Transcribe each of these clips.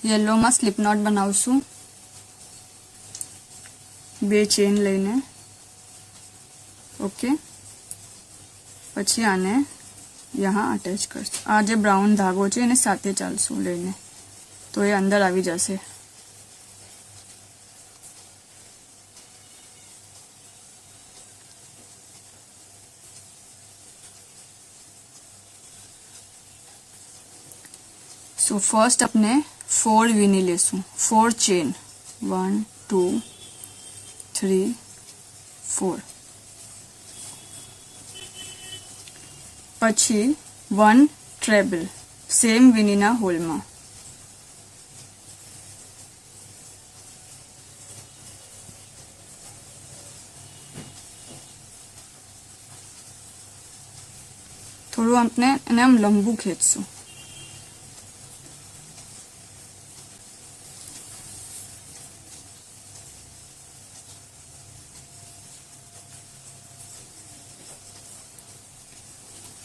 Yellow में sleep not बनावशुं 2 chain लईने okay. पछी आने यहाँ अटेच करशुं। आ जे ब्राउन धागो छे एने साथे चालशुं लईने तो ये अंदर आवी जशे। सो फर्स्ट अपने 4 वीनी लेशुं, 4 चेन 1 2 3 4। पछी 1 ट्रेबल सेम वीनीना होल में थोड़ू अपने आम लंबू खेचशुं।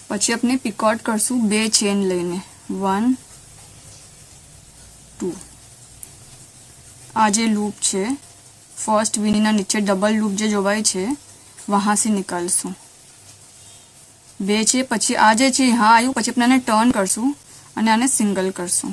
पछी अपने पिकॉट करशुं 2 चेन लईने 1 2। आ जे लूप छे फर्स्ट वीनीना नीचे डबल लूप जे जोवाय छे वहां से निकालशुं 2 छे। पछी आ जे छे यहाँ आव्युं, पछी अपने आने टर्न करशुं अने आने सिंगल करशुं।